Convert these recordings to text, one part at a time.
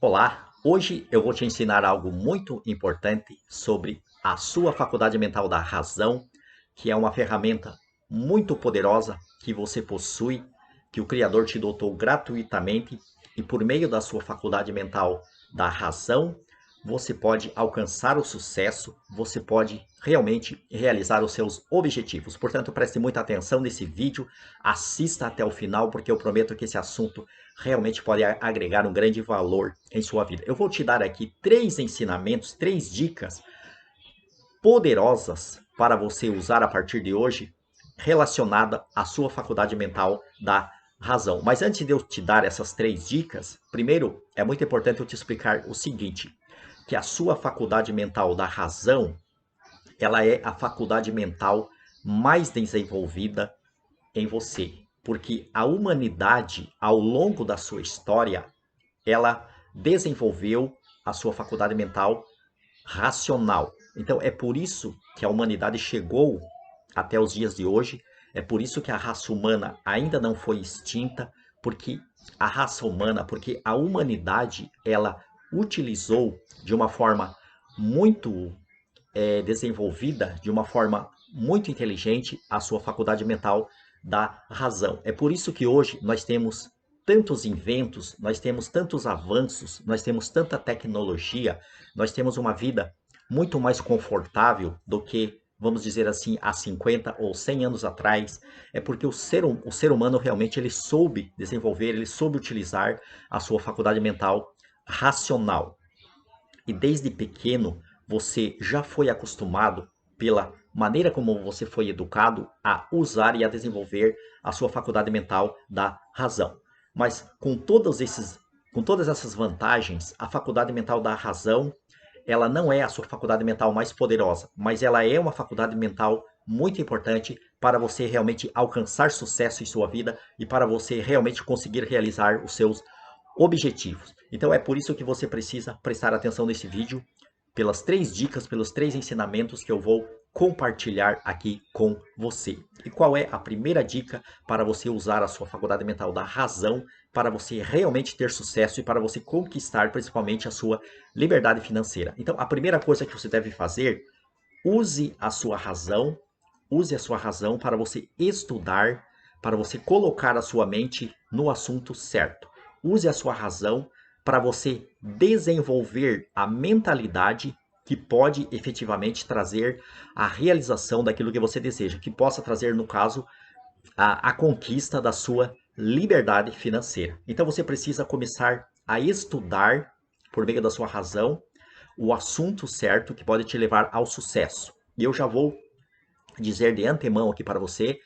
Olá, hoje eu vou te ensinar algo muito importante sobre a sua faculdade mental da razão, que é uma ferramenta muito poderosa que você possui, que o Criador te dotou gratuitamente, e por meio da sua faculdade mental da razão, você pode alcançar o sucesso, você pode realmente realizar os seus objetivos. Portanto, preste muita atenção nesse vídeo, assista até o final, porque eu prometo que esse assunto realmente pode agregar um grande valor em sua vida. Eu vou te dar aqui 3 ensinamentos, 3 dicas poderosas para você usar a partir de hoje, relacionada à sua faculdade mental da razão. Mas antes de eu te dar essas 3 dicas, primeiro é muito importante eu te explicar o seguinte, que a sua faculdade mental da razão, ela é a faculdade mental mais desenvolvida em você, porque a humanidade, ao longo da sua história, ela desenvolveu a sua faculdade mental racional. Então, é por isso que a humanidade chegou até os dias de hoje, é por isso que a raça humana ainda não foi extinta, porque a raça humana, porque a humanidade, ela utilizou de uma forma muito desenvolvida, de uma forma muito inteligente, a sua faculdade mental da razão. É por isso que hoje nós temos tantos inventos, nós temos tantos avanços, nós temos tanta tecnologia, nós temos uma vida muito mais confortável do que, vamos dizer assim, há 50 ou 100 anos atrás. É porque o ser humano realmente ele soube desenvolver, ele soube utilizar a sua faculdade mental racional. E desde pequeno você já foi acostumado, pela maneira como você foi educado, a usar e a desenvolver a sua faculdade mental da razão. Mas com todas essas vantagens, a faculdade mental da razão, ela não é a sua faculdade mental mais poderosa, mas ela é uma faculdade mental muito importante para você realmente alcançar sucesso em sua vida e para você realmente conseguir realizar os seus objetivos. Então é por isso que você precisa prestar atenção nesse vídeo, pelas 3 dicas, pelos 3 ensinamentos que eu vou compartilhar aqui com você. E qual é a primeira dica para você usar a sua faculdade mental da razão, para você realmente ter sucesso e para você conquistar principalmente a sua liberdade financeira? Então a primeira coisa que você deve fazer, use a sua razão, use a sua razão para você estudar, para você colocar a sua mente no assunto certo. Use a sua razão para você desenvolver a mentalidade que pode efetivamente trazer a realização daquilo que você deseja, que possa trazer, no caso, a conquista da sua liberdade financeira. Então você precisa começar a estudar, por meio da sua razão, o assunto certo que pode te levar ao sucesso. E eu já vou dizer de antemão aqui para você,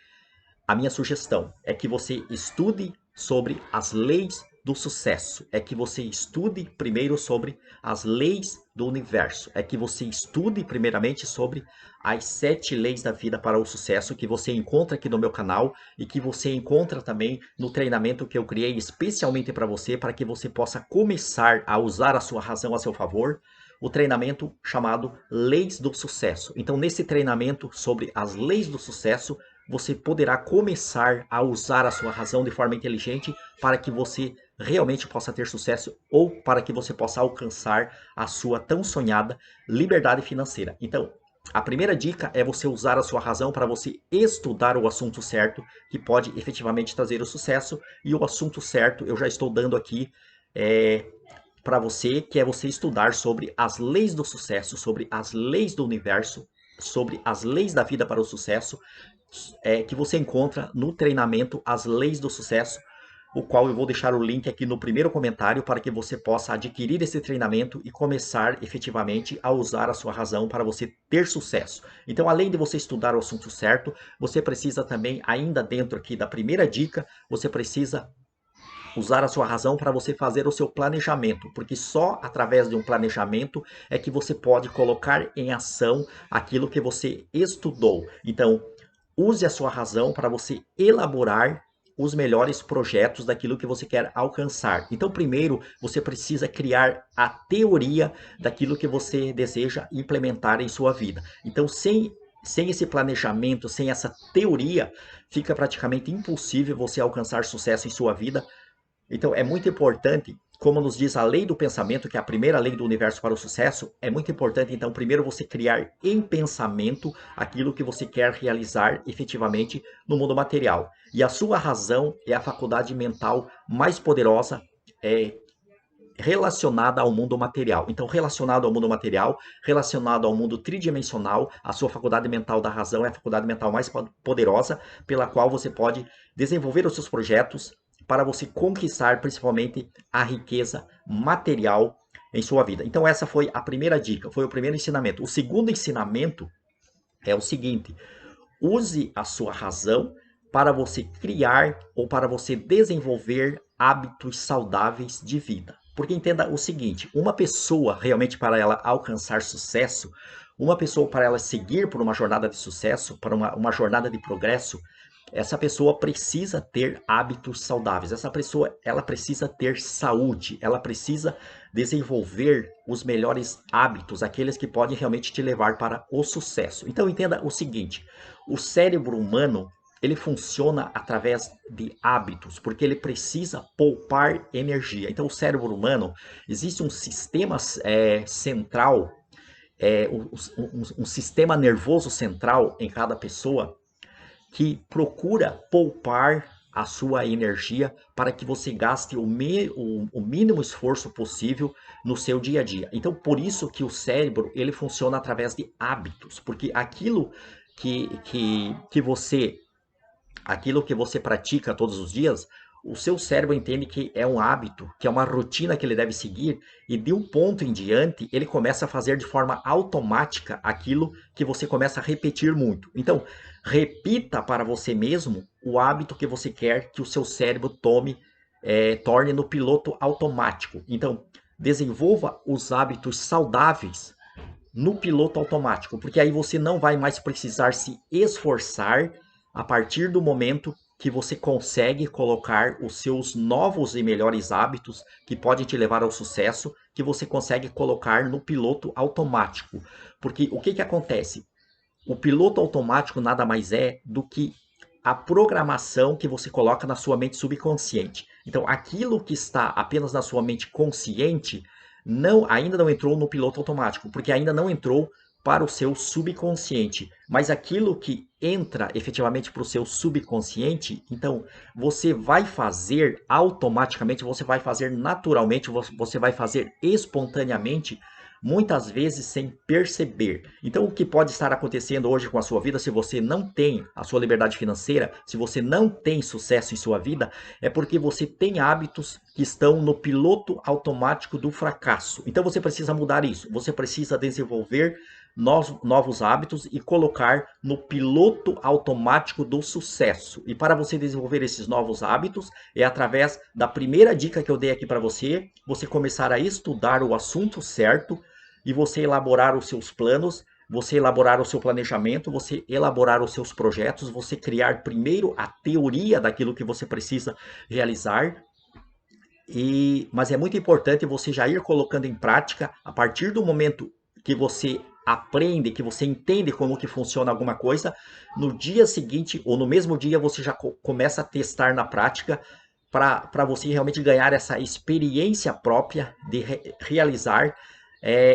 a minha sugestão é que você estude sobre as leis do sucesso, é que você estude primeiro sobre as leis do universo, é que você estude primeiramente sobre as 7 leis da vida para o sucesso que você encontra aqui no meu canal e que você encontra também no treinamento que eu criei especialmente para que você possa começar a usar a sua razão a seu favor, o treinamento chamado Leis do Sucesso. Então, nesse treinamento sobre as leis do sucesso, você poderá começar a usar a sua razão de forma inteligente para que você realmente possa ter sucesso ou para que você possa alcançar a sua tão sonhada liberdade financeira. Então, a primeira dica é você usar a sua razão para você estudar o assunto certo que pode efetivamente trazer o sucesso. E o assunto certo eu já estou dando aqui para você, que é você estudar sobre as leis do sucesso, sobre as leis do universo, sobre as leis da vida para o sucesso, que você encontra no treinamento As Leis do Sucesso, o qual eu vou deixar o link aqui no primeiro comentário para que você possa adquirir esse treinamento e começar efetivamente a usar a sua razão para você ter sucesso. Então, além de você estudar o assunto certo, você precisa também, ainda dentro aqui da primeira dica, você precisa usar a sua razão para você fazer o seu planejamento, porque só através de um planejamento é que você pode colocar em ação aquilo que você estudou. Então, use a sua razão para você elaborar os melhores projetos daquilo que você quer alcançar. Então, primeiro, você precisa criar a teoria daquilo que você deseja implementar em sua vida. Então, sem esse planejamento, sem essa teoria, fica praticamente impossível você alcançar sucesso em sua vida. Então, é muito importante como nos diz a lei do pensamento, que é a primeira lei do universo para o sucesso, é muito importante, então, primeiro você criar em pensamento aquilo que você quer realizar efetivamente no mundo material. E a sua razão é a faculdade mental mais poderosa relacionada ao mundo material. Então, relacionado ao mundo material, relacionado ao mundo tridimensional, a sua faculdade mental da razão é a faculdade mental mais poderosa, pela qual você pode desenvolver os seus projetos, para você conquistar principalmente a riqueza material em sua vida. Então essa foi a primeira dica, foi o primeiro ensinamento. O segundo ensinamento é o seguinte: use a sua razão para você criar ou para você desenvolver hábitos saudáveis de vida. Porque entenda o seguinte, uma pessoa realmente para ela alcançar sucesso, uma pessoa para ela seguir por uma jornada de sucesso, para uma jornada de progresso, essa pessoa precisa ter hábitos saudáveis. Essa pessoa, ela precisa ter saúde. Ela precisa desenvolver os melhores hábitos, aqueles que podem realmente te levar para o sucesso. Então entenda o seguinte: o cérebro humano, ele funciona através de hábitos, porque ele precisa poupar energia. Então o cérebro humano, existe um sistema central, um sistema nervoso central em cada pessoa, que procura poupar a sua energia para que você gaste o mínimo esforço possível no seu dia a dia. Então, por isso que o cérebro, ele funciona através de hábitos, porque aquilo que você pratica todos os dias, o seu cérebro entende que é um hábito, que é uma rotina que ele deve seguir, e de um ponto em diante, ele começa a fazer de forma automática aquilo que você começa a repetir muito. Então, repita para você mesmo o hábito que você quer que o seu cérebro torne no piloto automático. Então, desenvolva os hábitos saudáveis no piloto automático, porque aí você não vai mais precisar se esforçar a partir do momento que você consegue colocar os seus novos e melhores hábitos que podem te levar ao sucesso, que você consegue colocar no piloto automático. Porque o que acontece? O piloto automático nada mais é do que a programação que você coloca na sua mente subconsciente. Então, aquilo que está apenas na sua mente consciente ainda não entrou no piloto automático, porque ainda não entrou para o seu subconsciente. Mas aquilo que entra efetivamente para o seu subconsciente, então você vai fazer automaticamente, você vai fazer naturalmente, você vai fazer espontaneamente, muitas vezes sem perceber. Então, o que pode estar acontecendo hoje com a sua vida, se você não tem a sua liberdade financeira, se você não tem sucesso em sua vida, é porque você tem hábitos que estão no piloto automático do fracasso. Então, você precisa mudar isso. Você precisa desenvolver novos hábitos e colocar no piloto automático do sucesso. E para você desenvolver esses novos hábitos, é através da primeira dica que eu dei aqui para você, você começar a estudar o assunto certo e você elaborar os seus planos, você elaborar o seu planejamento, você elaborar os seus projetos, você criar primeiro a teoria daquilo que você precisa realizar. Mas é muito importante você já ir colocando em prática a partir do momento que você aprende, que você entende como que funciona alguma coisa, no dia seguinte ou no mesmo dia você já começa a testar na prática para você realmente ganhar essa experiência própria de realizar,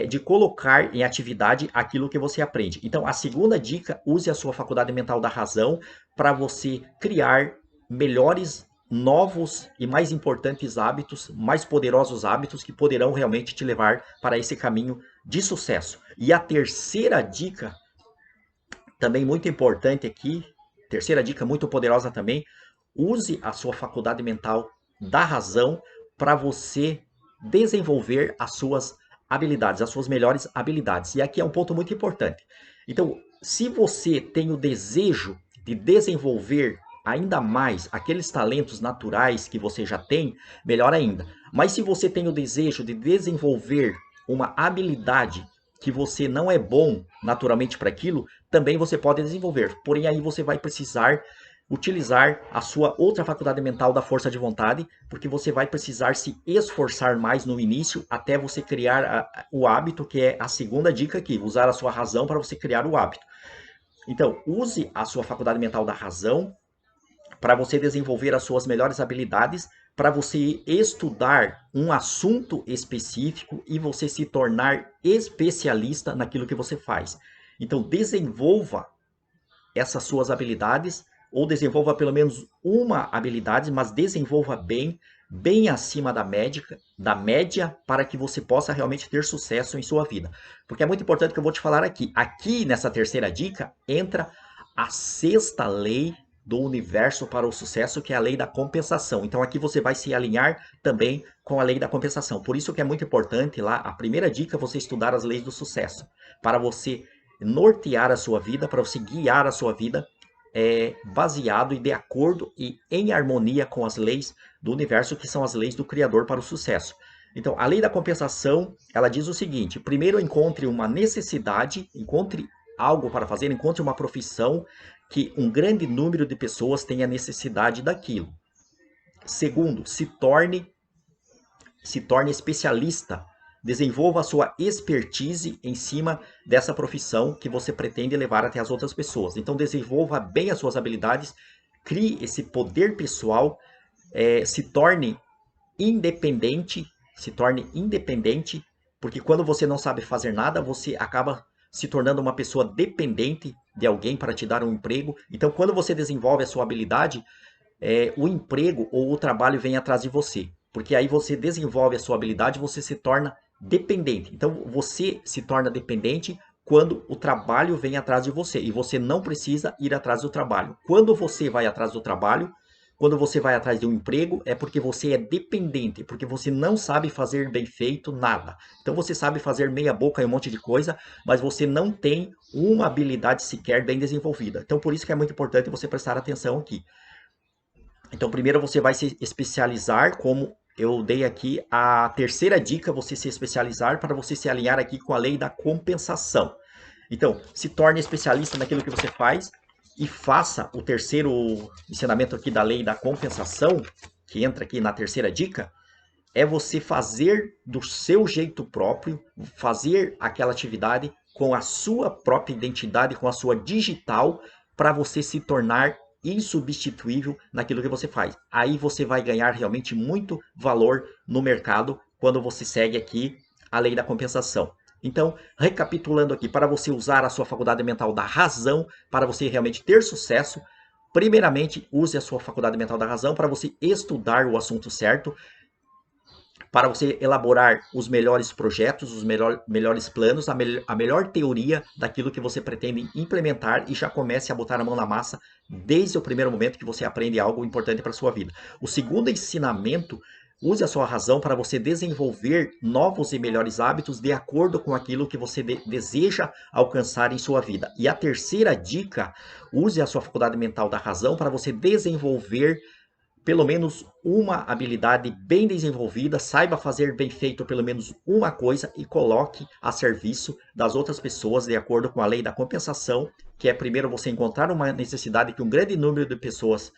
de colocar em atividade aquilo que você aprende. Então, a segunda dica: use a sua faculdade mental da razão para você criar melhores, novos e mais importantes hábitos, mais poderosos hábitos que poderão realmente te levar para esse caminho de sucesso. E a terceira dica, também muito importante aqui, terceira dica muito poderosa também: use a sua faculdade mental da razão para você desenvolver as suas habilidades, as suas melhores habilidades. E aqui é um ponto muito importante. Então, se você tem o desejo de desenvolver ainda mais aqueles talentos naturais que você já tem, melhor ainda. Mas se você tem o desejo de desenvolver uma habilidade que você não é bom naturalmente para aquilo, também você pode desenvolver. Porém, aí você vai precisar utilizar a sua outra faculdade mental da força de vontade, porque você vai precisar se esforçar mais no início até você criar o hábito, que é a segunda dica aqui: usar a sua razão para você criar o hábito. Então, use a sua faculdade mental da razão para você desenvolver as suas melhores habilidades, para você estudar um assunto específico e você se tornar especialista naquilo que você faz. Então, desenvolva essas suas habilidades, ou desenvolva pelo menos uma habilidade, mas desenvolva bem, bem acima da média, para que você possa realmente ter sucesso em sua vida. Porque é muito importante que eu vou te falar aqui. Aqui nessa terceira dica entra a sexta lei do universo para o sucesso, que é a lei da compensação. Então aqui você vai se alinhar também com a lei da compensação. Por isso que é muito importante lá, a primeira dica é você estudar as leis do sucesso, para você nortear a sua vida, para você guiar a sua vida baseado e de acordo e em harmonia com as leis do universo, que são as leis do Criador para o sucesso. Então, a lei da compensação, ela diz o seguinte: primeiro, encontre uma necessidade, encontre algo para fazer, encontre uma profissão que um grande número de pessoas tenha necessidade daquilo. Segundo, se torne especialista. Desenvolva a sua expertise em cima dessa profissão que você pretende levar até as outras pessoas. Então, desenvolva bem as suas habilidades, crie esse poder pessoal, se torne independente, porque quando você não sabe fazer nada, você acaba se tornando uma pessoa dependente de alguém para te dar um emprego. Então, quando você desenvolve a sua habilidade, o emprego ou o trabalho vem atrás de você. Porque aí você desenvolve a sua habilidade, você se torna dependente. Então, você se torna dependente quando o trabalho vem atrás de você. E você não precisa ir atrás do trabalho. Quando você vai atrás do trabalho, quando você vai atrás de um emprego, é porque você é dependente, porque você não sabe fazer bem feito nada. Então você sabe fazer meia boca e um monte de coisa, mas você não tem uma habilidade sequer bem desenvolvida. Então por isso que é muito importante você prestar atenção aqui. Então primeiro você vai se especializar, como eu dei aqui a terceira dica, você se especializar para você se alinhar aqui com a lei da compensação. Então, se torne especialista naquilo que você faz e faça o terceiro ensinamento aqui da lei da compensação, que entra aqui na terceira dica, é você fazer do seu jeito próprio, fazer aquela atividade com a sua própria identidade, com a sua digital, para você se tornar insubstituível naquilo que você faz. Aí você vai ganhar realmente muito valor no mercado quando você segue aqui a lei da compensação. Então, recapitulando aqui, para você usar a sua faculdade mental da razão, para você realmente ter sucesso, primeiramente, use a sua faculdade mental da razão para você estudar o assunto certo, para você elaborar os melhores projetos, os melhores planos, a melhor teoria daquilo que você pretende implementar e já comece a botar a mão na massa desde o primeiro momento que você aprende algo importante para a sua vida. O segundo ensinamento: use a sua razão para você desenvolver novos e melhores hábitos de acordo com aquilo que você deseja alcançar em sua vida. E a terceira dica: use a sua faculdade mental da razão para você desenvolver pelo menos uma habilidade bem desenvolvida, saiba fazer bem feito pelo menos uma coisa e coloque a serviço das outras pessoas de acordo com a lei da compensação, que é primeiro você encontrar uma necessidade que um grande número de pessoas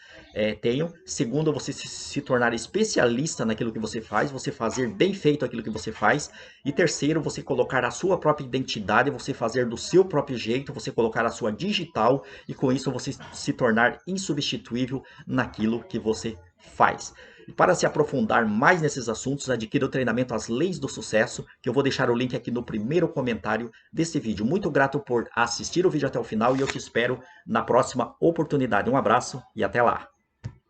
tenham, segundo você se tornar especialista naquilo que você faz, você fazer bem feito aquilo que você faz, e terceiro, você colocar a sua própria identidade, você fazer do seu próprio jeito, você colocar a sua digital e com isso você se tornar insubstituível naquilo que você faz. E para se aprofundar mais nesses assuntos, adquira o treinamento As Leis do Sucesso, que eu vou deixar o link aqui no primeiro comentário desse vídeo. Muito grato por assistir o vídeo até o final e eu te espero na próxima oportunidade. Um abraço e até lá!